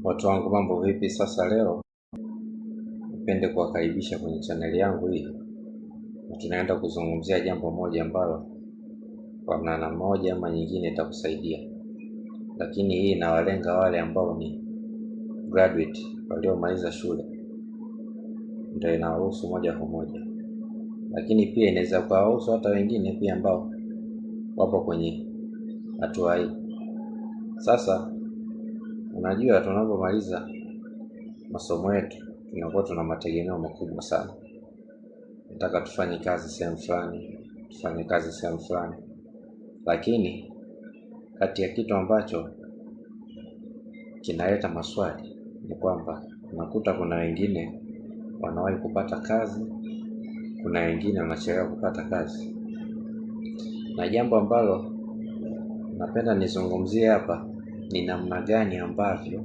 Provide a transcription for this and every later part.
Watu wangu, mambo vipi? Sasa leo nipende kuwakaribisha kwenye chaneli yangu hii, na tunaenda kuzungumzia jambo moja ambalo kwa namna moja ama nyingine itakusaidia, lakini hii inawalenga wale ambao ni graduate, waliomaliza shule, ndio inawahusu moja kwa moja, lakini pia inaweza kuwahusu hata wengine pia ambao wapo kwenye hatua hii. Sasa unajua, tunapomaliza masomo yetu tunakuwa tuna mategemeo makubwa sana. Nataka tufanye kazi sehemu fulani, tufanye kazi sehemu fulani, lakini kati ya kitu ambacho kinaleta maswali ni kwamba unakuta kuna wengine wanawahi kupata kazi, kuna wengine wanachelewa kupata kazi. Na jambo ambalo napenda nizungumzie hapa ni namna gani ambavyo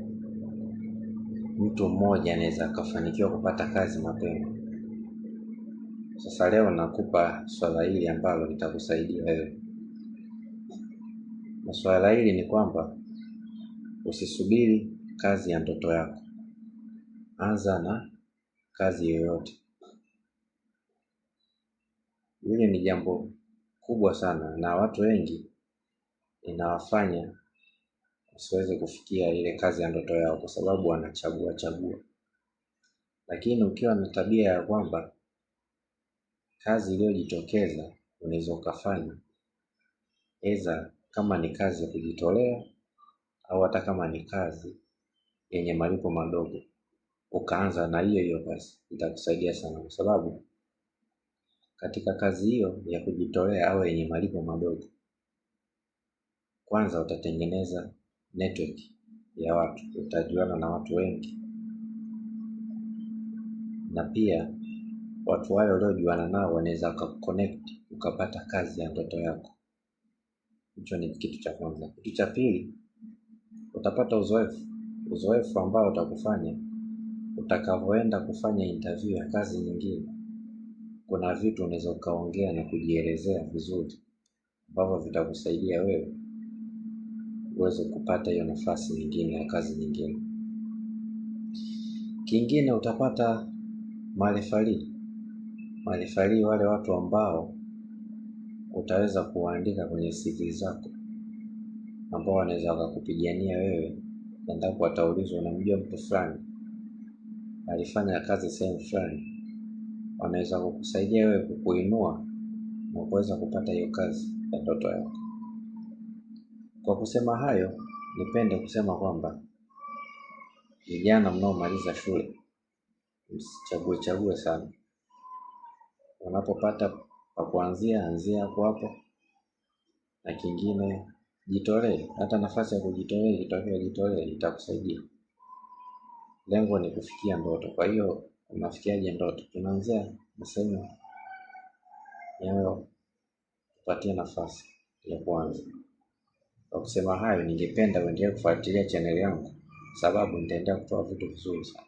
mtu mmoja anaweza akafanikiwa kupata kazi mapema. Sasa leo nakupa swala hili ambalo litakusaidia wewe. Na swala hili ni kwamba usisubiri kazi ya ndoto yako. Anza na kazi yoyote. Hili ni jambo kubwa sana, na watu wengi inawafanya usiweze kufikia ile kazi ya ndoto yao kwa sababu wanachagua. Lakini ukiwa na tabia ya kwamba kazi iliyojitokeza unaweza ukafanya, eza kama ni kazi ya kujitolea au hata kama ni kazi yenye malipo madogo, ukaanza na hiyo kazi, itakusaidia sana, kwa sababu katika kazi hiyo ya kujitolea au yenye malipo madogo, kwanza utatengeneza network ya watu, utajuana na watu wengi, na pia watu wale waliojuana nao wanaweza kuconnect ukapata kazi ya ndoto yako. Hicho ni kitu cha kwanza. Kitu cha pili, utapata uzoefu ambao utakufanya utakavyoenda kufanya interview ya kazi nyingine, kuna vitu unaweza ukaongea na kujielezea vizuri ambavyo vitakusaidia wewe uweze kupata hiyo nafasi nyingine ya kazi nyingine. Kingine, utapata marefali, wale watu ambao utaweza kuandika kwenye CV zako, ambao wanaweza wakakupigania wewe endapo wataulizwa, unamjua mtu fulani alifanya kazi sehemu fulani, wanaweza kukusaidia wewe, kukuinua na kuweza kupata hiyo kazi ya ndoto yako. Kwa kusema hayo, nipende kusema kwamba vijana mnaomaliza shule, msichague sana. Unapopata pa kuanzia, anzia hapo. Na kingine, jitolee. Hata nafasi ya kujitolea, jitolee, itakusaidia. Lengo ni kufikia ndoto. Kwa hiyo unafikiaje ndoto? Tunaanzia sehemu yayo, tupatie nafasi ya kwanza. Kwa kusema hayo, ningependa uendelee kufuatilia channel yangu, sababu nitaendelea kutoa vitu vizuri sana.